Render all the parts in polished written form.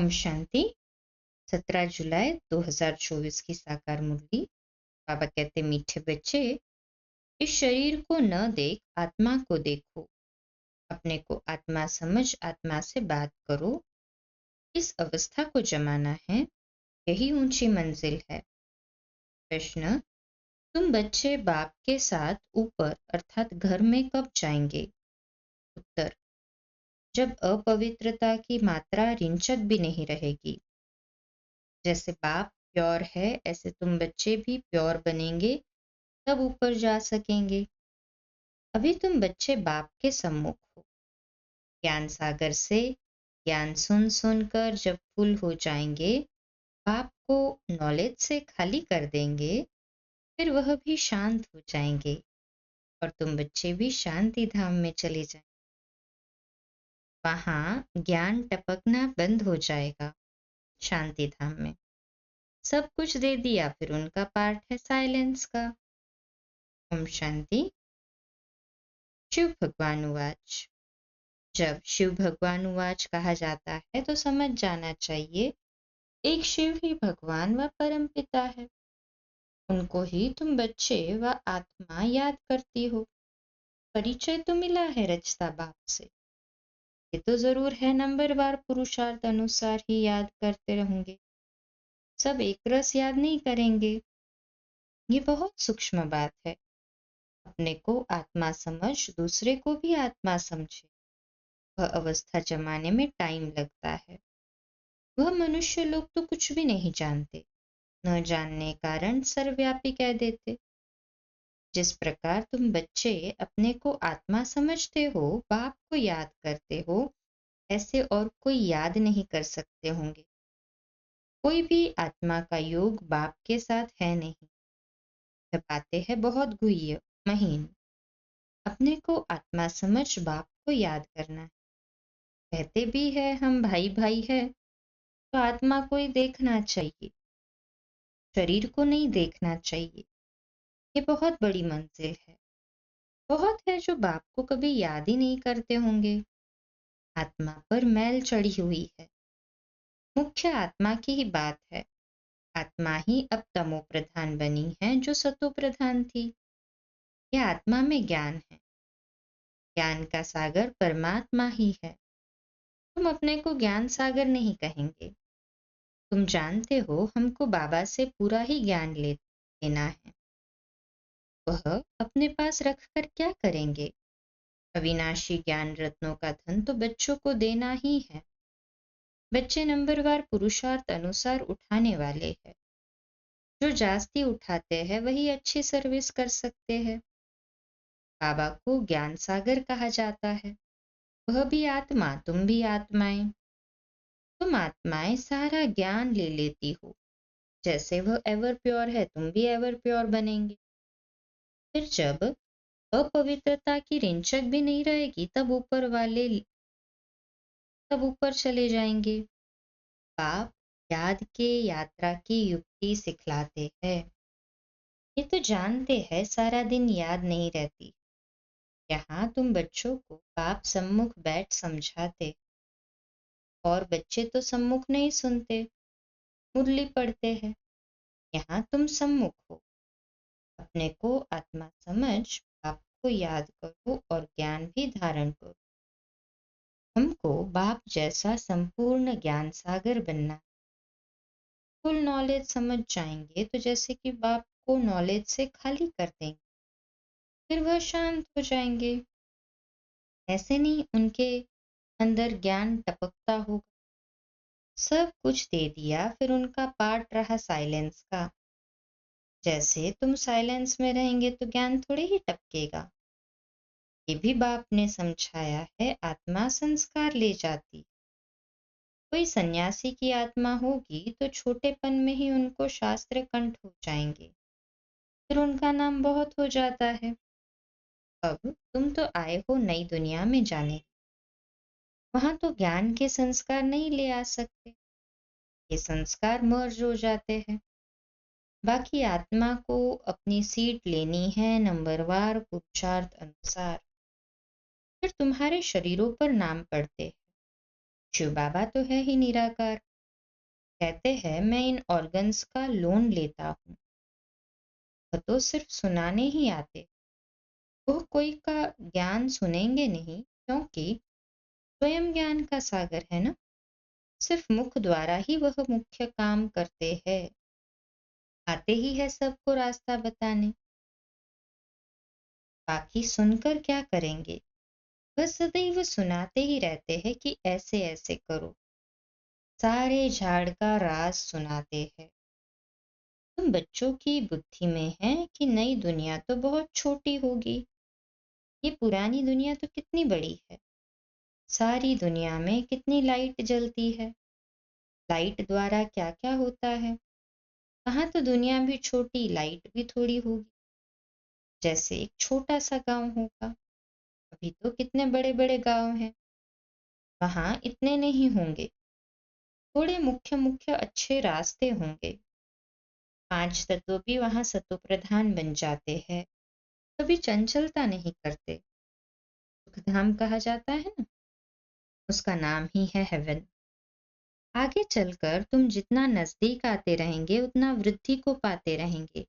ओम शांति। 17 जुलाई 2024 की साकार मुरली। बाबा कहते, मीठे बच्चे, इस शरीर को न देख आत्मा को देखो, अपने को आत्मा समझ आत्मा से बात करो। इस अवस्था को जमाना है, यही ऊंची मंजिल है। प्रश्न, तुम बच्चे बाप के साथ ऊपर अर्थात घर में कब जाएंगे? उत्तर, जब अपवित्रता की मात्रा रिंचक भी नहीं रहेगी। जैसे बाप प्योर है, ऐसे तुम बच्चे भी प्योर बनेंगे, तब ऊपर जा सकेंगे। अभी तुम बच्चे बाप के सम्मुख हो। ज्ञान सागर से ज्ञान सुन सुनकर जब फुल हो जाएंगे, बाप को नॉलेज से खाली कर देंगे, फिर वह भी शांत हो जाएंगे और तुम बच्चे भी शांति धाम में चले जाएंगे। वहां ज्ञान टपकना बंद हो जाएगा। शांति धाम में सब कुछ दे दिया, फिर उनका पार्ट है साइलेंस का। ओम शांति। शिव भगवान उवाच। जब शिव भगवान उवाच कहा जाता है तो समझ जाना चाहिए, एक शिव ही भगवान व परम पिता है। उनको ही तुम बच्चे व आत्मा याद करती हो। परिचय तो मिला है रचता बाप से, ये तो जरूर है नंबरवार पुरुषार्थ अनुसार ही याद करते रहेंगे। सब एक रस याद नहीं करेंगे। ये बहुत सूक्ष्म बात है। अपने को आत्मा समझ दूसरे को भी आत्मा समझे, वह अवस्था जमाने में टाइम लगता है। वह मनुष्य लोग तो कुछ भी नहीं जानते, न जानने कारण सर्वव्यापी कह देते। जिस प्रकार तुम बच्चे अपने को आत्मा समझते हो, बाप को याद करते हो, ऐसे और कोई याद नहीं कर सकते होंगे। कोई भी आत्मा का योग बाप के साथ है नहीं। यह बातें है बहुत गुह्य महीन। अपने को आत्मा समझ बाप को याद करना है। कहते भी है हम भाई भाई है, तो आत्मा को ही देखना चाहिए, शरीर को नहीं देखना चाहिए। ये बहुत बड़ी मंजिल है। बहुत है जो बाप को कभी याद ही नहीं करते होंगे। आत्मा पर मैल चढ़ी हुई है। मुख्य आत्मा की ही बात है। आत्मा ही अब तमो प्रधान बनी है, जो सतो प्रधान थी। यह आत्मा में ज्ञान है। ज्ञान का सागर परमात्मा ही है। तुम अपने को ज्ञान सागर नहीं कहेंगे। तुम जानते हो हमको बाबा से पूरा ही ज्ञान लेना है। वह अपने पास रखकर क्या करेंगे? अविनाशी ज्ञान रत्नों का धन तो बच्चों को देना ही है। बच्चे नंबरवार पुरुषार्थ अनुसार उठाने वाले हैं। जो जास्ती उठाते हैं वही अच्छी सर्विस कर सकते हैं। बाबा को ज्ञान सागर कहा जाता है। वह भी आत्मा, तुम भी आत्माएं। तुम आत्माएं सारा ज्ञान ले लेती हो। जैसे वह एवर प्योर है, तुम भी एवर प्योर बनेंगे। फिर जब अपवित्रता की रिंचक भी नहीं रहेगी, तब ऊपर चले जाएंगे। बाप याद के यात्रा की युक्ति सिखलाते हैं। ये तो जानते हैं सारा दिन याद नहीं रहती। यहाँ तुम बच्चों को बाप सम्मुख बैठ समझाते, और बच्चे तो सम्मुख नहीं सुनते, मुरली पढ़ते हैं। यहाँ तुम सम्मुख हो। अपने को आत्मा समझ बाप को याद करो और ज्ञान भी धारण करो। हमको बाप जैसा संपूर्ण ज्ञान सागर बनना। फुल नॉलेज समझ जाएंगे तो जैसे कि बाप को नॉलेज से खाली कर देंगे, फिर वह शांत हो जाएंगे। ऐसे नहीं उनके अंदर ज्ञान टपकता होगा। सब कुछ दे दिया, फिर उनका पार्ट रहा साइलेंस का। जैसे तुम साइलेंस में रहेंगे तो ज्ञान थोड़े ही टपकेगा। ये भी बाप ने समझाया है, आत्मा संस्कार ले जाती। कोई सन्यासी की आत्मा होगी तो छोटेपन में ही उनको शास्त्र कंठ हो जाएंगे, फिर उनका नाम बहुत हो जाता है। अब तुम तो आए हो नई दुनिया में जाने, वहां तो ज्ञान के संस्कार नहीं ले आ सकते। ये संस्कार मर्ज हो जाते हैं। बाकी आत्मा को अपनी सीट लेनी है नंबरवार पुरुषार्थ अनुसार। फिर तुम्हारे शरीरों पर नाम पड़ते हैं। शिव बाबा तो है ही निराकार, कहते हैं मैं इन ऑर्गन्स का लोन लेता हूँ। वह तो सिर्फ सुनाने ही आते, वह कोई का ज्ञान सुनेंगे नहीं, क्योंकि स्वयं ज्ञान का सागर है ना। सिर्फ मुख द्वारा ही वह मुख्य काम करते हैं, आते ही है सबको रास्ता बताने। बाकी सुनकर क्या करेंगे, वह सदैव सुनाते ही रहते हैं कि ऐसे ऐसे करो, सारे झाड़ का राज सुनाते हैं। तुम बच्चों की बुद्धि में है कि नई दुनिया तो बहुत छोटी होगी, ये पुरानी दुनिया तो कितनी बड़ी है। सारी दुनिया में कितनी लाइट जलती है, लाइट द्वारा क्या क्या होता है। कहाँ तो दुनिया भी छोटी, लाइट भी थोड़ी होगी। जैसे एक छोटा सा गांव होगा, अभी तो कितने बड़े बड़े गांव हैं, वहां इतने नहीं होंगे। थोड़े मुख्य मुख्य अच्छे रास्ते होंगे। पांच तत्व भी वहां सतो प्रधान बन जाते हैं, कभी चंचलता नहीं करते। सुखधाम कहा जाता है ना, उसका नाम ही है हेवन। आगे चलकर तुम जितना नजदीक आते रहेंगे उतना वृद्धि को पाते रहेंगे।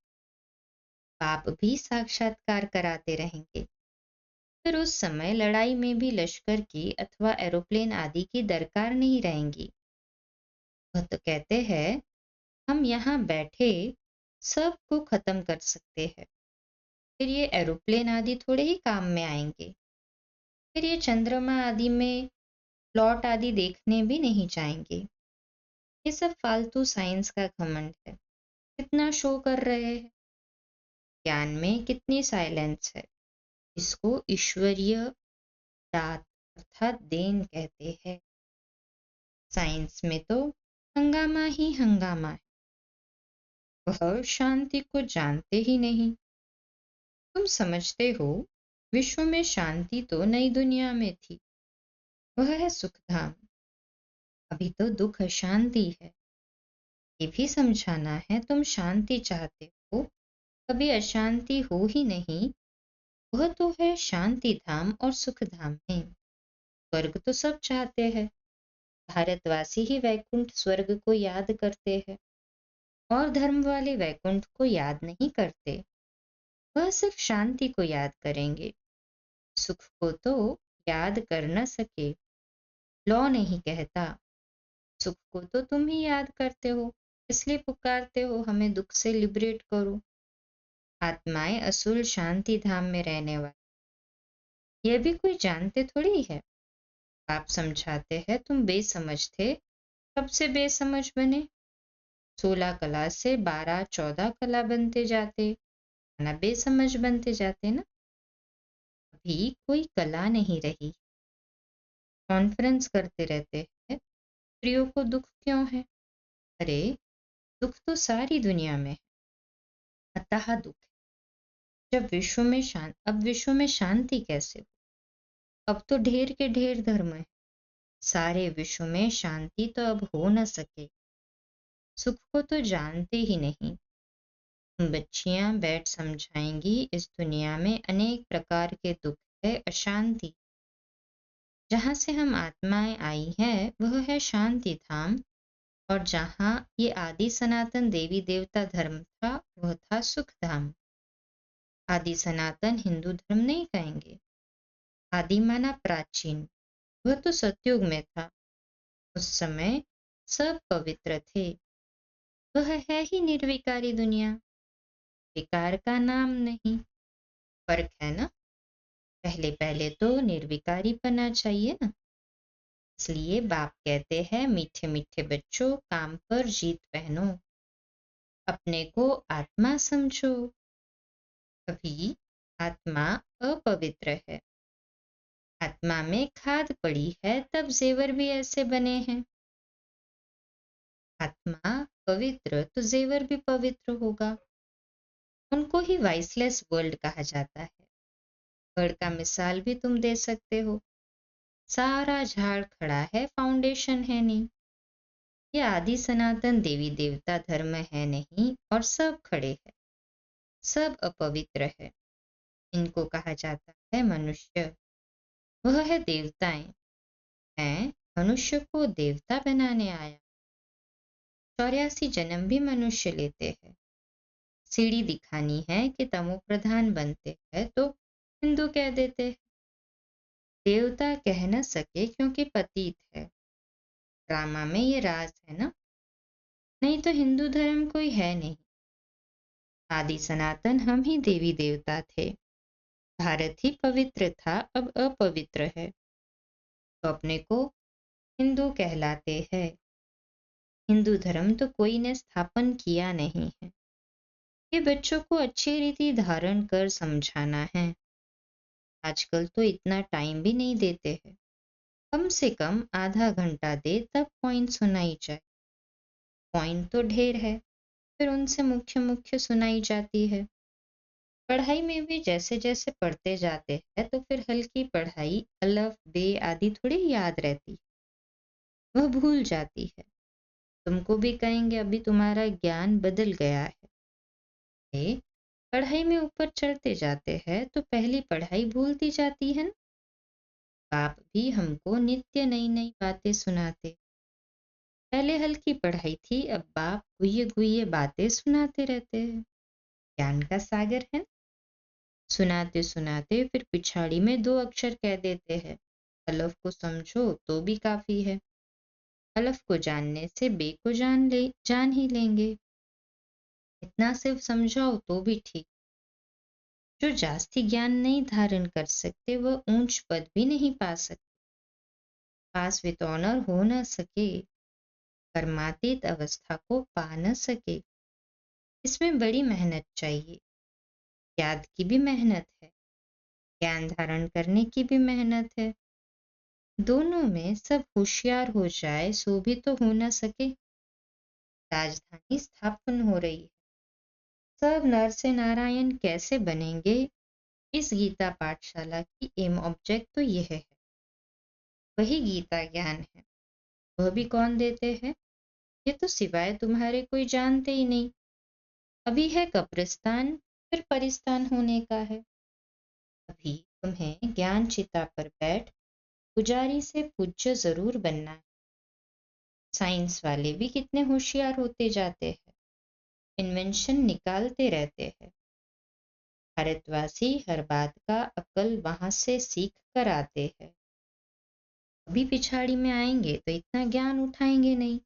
पाप भी साक्षात्कार कराते रहेंगे। फिर उस समय लड़ाई में भी लश्कर की अथवा एरोप्लेन आदि की दरकार नहीं रहेंगी। वह तो कहते हैं हम यहाँ बैठे सबको खत्म कर सकते हैं, फिर ये एरोप्लेन आदि थोड़े ही काम में आएंगे। फिर ये चंद्रमा आदि में प्लॉट आदि देखने भी नहीं जाएंगे। ये सब फालतू साइंस का घमंड है, कितना शो कर रहे हैं। ज्ञान में कितनी साइलेंस है, इसको ईश्वरीय दात अर्थात देन कहते हैं। साइंस में तो हंगामा ही हंगामा है, वह शांति को जानते ही नहीं। तुम समझते हो विश्व में शांति तो नई दुनिया में थी, वह है सुखधाम। अभी तो दुख अशांति है, ये भी समझाना है। तुम शांति चाहते हो, कभी अशांति हो ही नहीं। वह तो है शांति धाम और सुख धाम है। स्वर्ग तो सब चाहते हैं, भारतवासी ही वैकुंठ स्वर्ग को याद करते हैं, और धर्म वाले वैकुंठ को याद नहीं करते। वह सिर्फ शांति को याद करेंगे, सुख को तो याद कर न सके। लॉ नहीं कहता, सुख को तो तुम ही याद करते हो, इसलिए पुकारते हो हमें दुख से लिबरेट करो। आत्माएं असुल शांति धाम में रहने वाली, यह भी कोई जानते थोड़ी है। आप समझाते हैं तुम बेसमझ थे, कब से बेसमझ बने। 16 कला से 12-14 कला बनते जाते, ना बेसमझ बनते जाते ना। अभी कोई कला नहीं रही। कॉन्फ्रेंस करते रहते हैं, स्त्रियों को दुख क्यों है। अरे दुख तो सारी दुनिया में है, अतः दुख है। जब विश्व में शांत, अब विश्व में शांति कैसे हो। अब तो ढेर के ढेर धर्म है, सारे विश्व में शांति तो अब हो न सके। सुख को तो जानते ही नहीं। बच्चियां बैठ समझाएंगी इस दुनिया में अनेक प्रकार के दुख है, अशांति। जहाँ से हम आत्माएं आई हैं वह है शांति धाम, और जहाँ ये आदि सनातन देवी देवता धर्म था वह था सुख धाम। आदि सनातन हिंदू धर्म नहीं कहेंगे, आदि माना प्राचीन। वह तो सतयुग में था, उस समय सब पवित्र थे। वह है ही निर्विकारी दुनिया, विकार का नाम नहीं। फर्क है ना, पहले पहले तो निर्विकारी पना चाहिए ना। इसलिए बाप कहते हैं मीठे मीठे बच्चों काम पर जीत पहनो, अपने को आत्मा समझो। अभी आत्मा अपवित्र है, आत्मा में खाद पड़ी है तब जेवर भी ऐसे बने हैं। आत्मा पवित्र तो जेवर भी पवित्र होगा। उनको ही वाइसलेस वर्ल्ड कहा जाता है। वर्ड का मिसाल भी तुम दे सकते हो, सारा झाड़ खड़ा है, फाउंडेशन है नहीं। ये आदि सनातन देवी देवता धर्म है नहीं, और सब खड़े हैं, सब अपवित्र है। इनको कहा जाता है मनुष्य। वह है देवताएं, हैं मनुष्य को देवता बनाने आया। 84 जन्म भी मनुष्य लेते हैं। सीढ़ी दिखानी है कि तमो प्रधान बनते हैं तो हिंदू कह देते हैं। देवता कह न सके क्योंकि पतित है। ड्रामा में ये राज है ना। नहीं तो हिंदू धर्म कोई है नहीं। आदि सनातन हम ही देवी देवता थे। भारत ही पवित्र था, अब अपवित्र है तो अपने को हिंदू कहलाते हैं। हिंदू धर्म तो कोई ने स्थापन किया नहीं है। ये बच्चों को अच्छी रीति धारण कर समझाना है। आजकल तो इतना टाइम भी नहीं देते हैं। कम से कम आधा घंटा दे तब पॉइंट सुनाई जाए। पॉइंट तो ढेर है, फिर उनसे मुख्य मुख्य सुनाई जाती है। पढ़ाई में भी जैसे जैसे पढ़ते जाते हैं तो फिर हल्की पढ़ाई अलफ बे आदि थोड़ी याद रहती, वह भूल जाती है। तुमको भी कहेंगे अभी तुम्हारा ज्ञान बदल गया है। पढ़ाई में ऊपर चढ़ते जाते हैं तो पहली पढ़ाई भूलती जाती है ना। बाप भी हमको नित्य नई नई बातें सुनाते। पहले हल्की पढ़ाई थी, अब बाप गुये गुये बातें सुनाते रहते हैं। ज्ञान का सागर है। सुनाते सुनाते फिर पिछाड़ी में दो अक्षर कह देते हैं। अलफ को समझो तो भी काफी है। अलफ को जानने से बे को जान ही लेंगे। इतना सिर्फ समझाओ तो भी ठीक। जो जास्ती ज्ञान नहीं धारण कर सकते वह ऊंच पद भी नहीं पा सकते। पास विद ऑनर हो न सके, कर्मातीत अवस्था को पा न सके, इसमें बड़ी मेहनत चाहिए। याद की भी मेहनत है, ज्ञान धारण करने की भी मेहनत है। दोनों में सब होशियार हो जाए सो भी तो हो न सके। राजधानी स्थापन हो रही है, सब नर से नारायण कैसे बनेंगे, इस गीता पाठशाला की एम ऑब्जेक्ट तो यह है। वही गीता ज्ञान है। वह भी कौन देते हैं, ये तो सिवाय तुम्हारे कोई जानते ही नहीं। अभी है कब्रिस्तान, फिर परिस्तान होने का है। अभी तुम्हें ज्ञान चिता पर बैठ पुजारी से पूज्य जरूर बनना है। साइंस वाले भी कितने होशियार होते जाते हैं, इन्वेंशन निकालते रहते हैं। भारतवासी हर बात का अकल वहां से सीख कर आते हैं। अभी पिछाड़ी में आएंगे तो इतना ज्ञान उठाएंगे नहीं,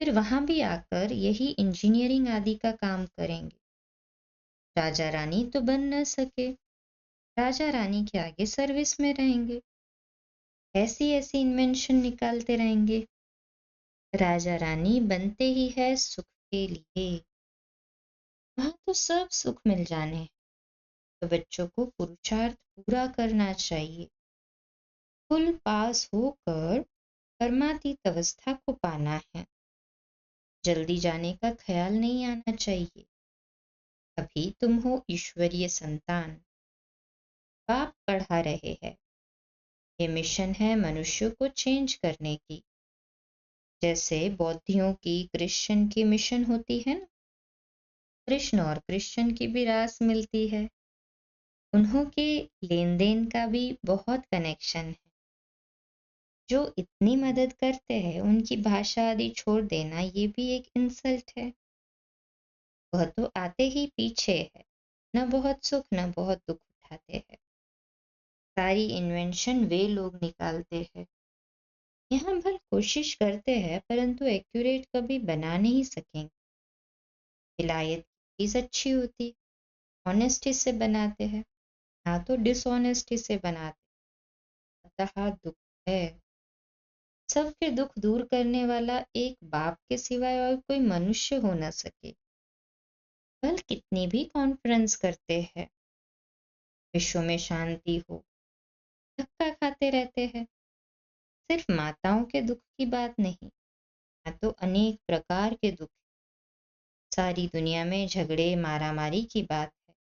फिर वहां भी आकर यही इंजीनियरिंग आदि का काम करेंगे। राजा रानी तो बन न सके, राजा रानी के आगे सर्विस में रहेंगे। ऐसी ऐसी इन्वेंशन निकालते रहेंगे। राजा रानी बनते ही है सुख के लिए, वहां तो सब सुख मिल जाने हैं। तो बच्चों को पुरुषार्थ पूरा करना चाहिए। फुल पास होकर कर्मातीत अवस्था को पाना है। जल्दी जाने का ख्याल नहीं आना चाहिए। अभी तुम हो ईश्वरीय संतान। बाप पढ़ा रहे हैं। ये मिशन है मनुष्य को चेंज करने की। जैसे बौद्धियों की क्रिश्चियन की मिशन होती है ना, कृष्ण और क्रिश्चियन की भी रास मिलती है। उन्हों के लेन देन का भी बहुत कनेक्शन है। जो इतनी मदद करते हैं उनकी भाषा आदि छोड़ देना ये भी एक इंसल्ट है। वह तो आते ही पीछे है, न बहुत सुख न बहुत दुख उठाते हैं। सारी इन्वेंशन वे लोग निकालते हैं। यहाँ भर कोशिश करते हैं परंतु एक्यूरेट कभी बना नहीं सकेंगे। विलायत की चीज अच्छी होती, ऑनेस्टी से बनाते हैं, हाँ तो डिसऑनेस्टी से बनाते। अतः दुख है। सबके दुख दूर करने वाला एक बाप के सिवाय और कोई मनुष्य हो न सके। कल कितनी भी कॉन्फ्रेंस करते हैं, विश्व में शांति हो, धक्का खाते रहते हैं। सिर्फ माताओं के दुख की बात नहीं, यहाँ तो अनेक प्रकार के दुख। सारी दुनिया में झगड़े मारामारी की बात है।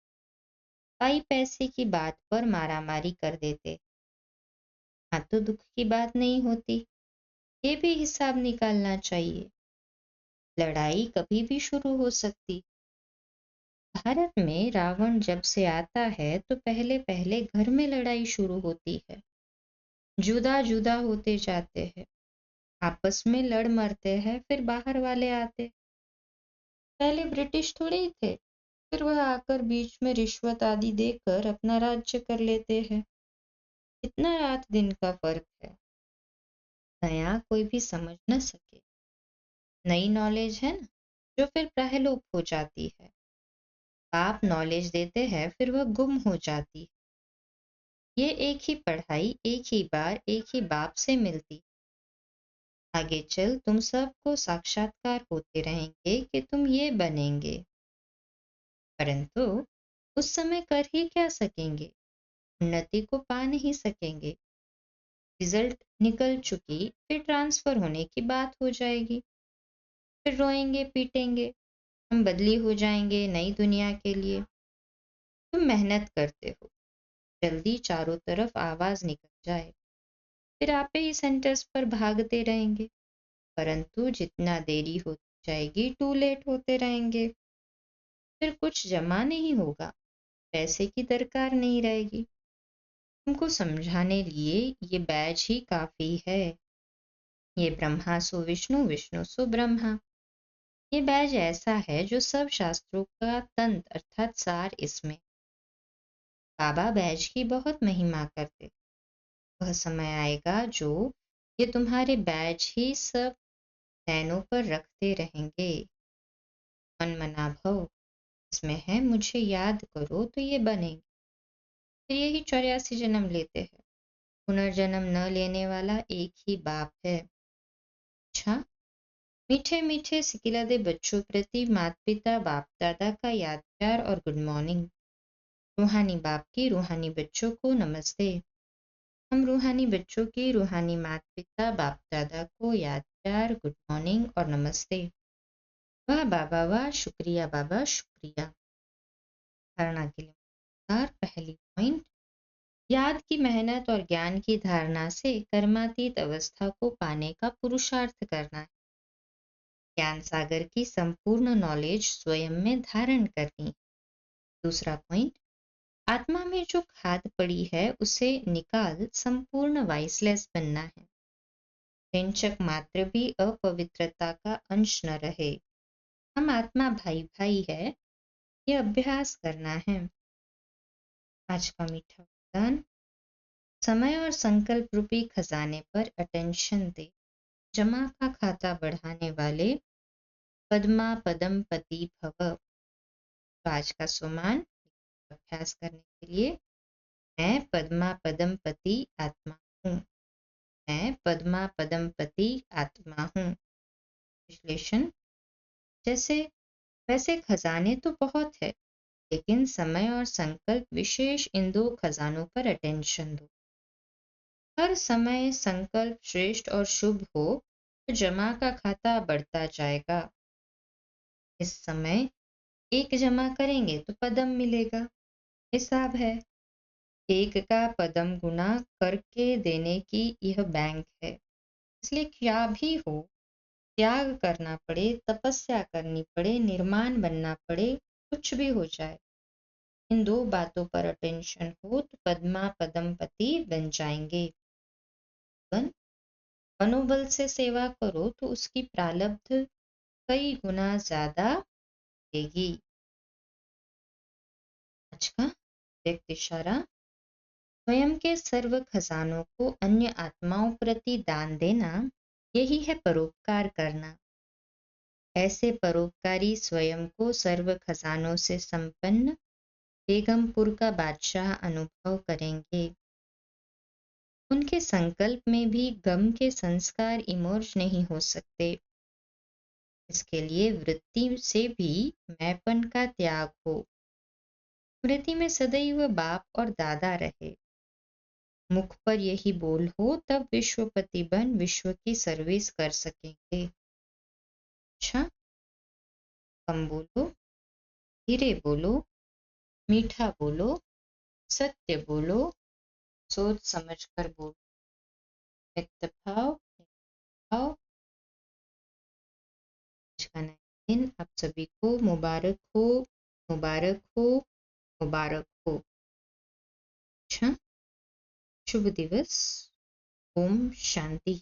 पाई पैसे की बात पर मारामारी कर देते, हाँ तो दुख की बात नहीं होती। ये भी हिसाब निकालना चाहिए। लड़ाई कभी भी शुरू हो सकती। भारत में रावण जब से आता है तो पहले पहले घर में लड़ाई शुरू होती है, जुदा जुदा होते जाते हैं। आपस में लड़ मरते हैं, फिर बाहर वाले आते। पहले ब्रिटिश थोड़े ही थे, फिर वह आकर बीच में रिश्वत आदि देकर अपना राज्य कर लेते हैं। इतना रात दिन का फर्क है, नया कोई भी समझ न सके। नई नॉलेज है ना, जो फिर प्रहलोप हो जाती है। आप नॉलेज देते हैं, फिर वह गुम हो जाती है। ये एक ही पढ़ाई एक ही बार एक ही बाप से मिलती। आगे चल तुम सबको साक्षात्कार होते रहेंगे कि तुम ये बनेंगे, परंतु उस समय कर ही क्या सकेंगे, उन्नति को पा नहीं सकेंगे। रिजल्ट निकल चुकी, फिर ट्रांसफर होने की बात हो जाएगी, फिर रोएंगे पीटेंगे, हम बदली हो जाएंगे नई दुनिया के लिए। तुम मेहनत करते हो, जल्दी चारों तरफ आवाज निकल जाए, फिर आप ही सेंटर्स पर भागते रहेंगे, परंतु जितना देरी होती जाएगी टू लेट होते रहेंगे। फिर कुछ जमा नहीं होगा, पैसे की दरकार नहीं रहेगी। तुमको समझाने लिए ये बैज ही काफी है। ये ब्रह्मा सो विष्णु, विष्णु सो ब्रह्मा। ये बैज ऐसा है जो सब शास्त्रों का तंत्र अर्थात सार इसमें। बाबा बैज की बहुत महिमा करते। वह समय आएगा जो ये तुम्हारे बैज ही सब नैनों पर रखते रहेंगे। मन मना भव इसमें है, मुझे याद करो तो ये बनेंगे। फिर यही 84 जन्म लेते हैं। पुनर्जन्म न लेने वाला एक ही बाप है। अच्छा, मीठे मीठे सिकिलदे बच्चों प्रति माता पिता बाप दादा का याद प्यार और गुड मॉर्निंग। रूहानी बाप की रूहानी बच्चों को नमस्ते। हम रूहानी बच्चों की रूहानी माता पिता बाप दादा को याद प्यार गुड मॉर्निंग और नमस्ते। वाह बाबा वाह, शुक्रिया बाबा शुक्रिया। धारणा के लिए पहली पॉइंट, याद की मेहनत और ज्ञान की धारणा से कर्मातीत अवस्था को पाने का पुरुषार्थ करना है। ज्ञान सागर की संपूर्ण नॉलेज स्वयं में धारण करनी। दूसरा पॉइंट, आत्मा में जो खाद पड़ी है उसे निकाल संपूर्ण वाइसलेस बनना है। रेंचक मात्र भी अपवित्रता का अंश न रहे। हम आत्मा भाई भाई है, ये अभ्यास करना है। आज का मीठा वरदान, समय और संकल्प रूपी खजाने पर अटेंशन दे। जमा का खाता बढ़ाने वाले पद्मा पदम पति भव। तो आज का सुमान अभ्यास करने के लिए, मैं पद्मा पदम पति आत्मा हूँ। मैं पद्मा पदम पति आत्मा हूँ। विश्लेषण, जैसे वैसे खजाने तो बहुत है, लेकिन समय और संकल्प विशेष इन दो खजानों पर अटेंशन दो। हर समय संकल्प श्रेष्ठ और शुभ हो तो जमा का खाता बढ़ता जाएगा। इस समय एक जमा करेंगे तो पदम मिलेगा, हिसाब है। एक का पदम गुना करके देने की यह बैंक है। इसलिए क्या भी हो, त्याग करना पड़े, तपस्या करनी पड़े, निर्माण बनना पड़े, कुछ भी हो जाए, इन दो बातों पर अटेंशन हो तो पद्मा पदम पति बन जाएंगे। मनोबल से सेवा करो तो उसकी प्रालब्ध कई गुना ज्यादा देगी। आज का व्यक्ति इशारा, स्वयं के सर्व खजानों को अन्य आत्माओं प्रति दान देना, यही है परोपकार करना। ऐसे परोपकारी स्वयं को सर्व खजानों से संपन्न बेगमपुर का बादशाह अनुभव करेंगे। उनके संकल्प में भी गम के संस्कार इमर्ज नहीं हो सकते। इसके लिए वृत्ति से भी मैंपन का त्याग हो। वृत्ति में सदैव बाप और दादा रहे। मुख पर यही बोल हो, तब विश्वपति बन विश्व की सर्विस कर सकेंगे। अच्छा, कम बोलो, धीरे बोलो, मीठा बोलो, सत्य बोलो, सोच समझ कर बोलो। व्यक्त भाव भाव। आज का नया दिन आप सभी को मुबारक हो, मुबारक हो, मुबारक हो। अच्छा, शुभ दिवस। ओम शांति।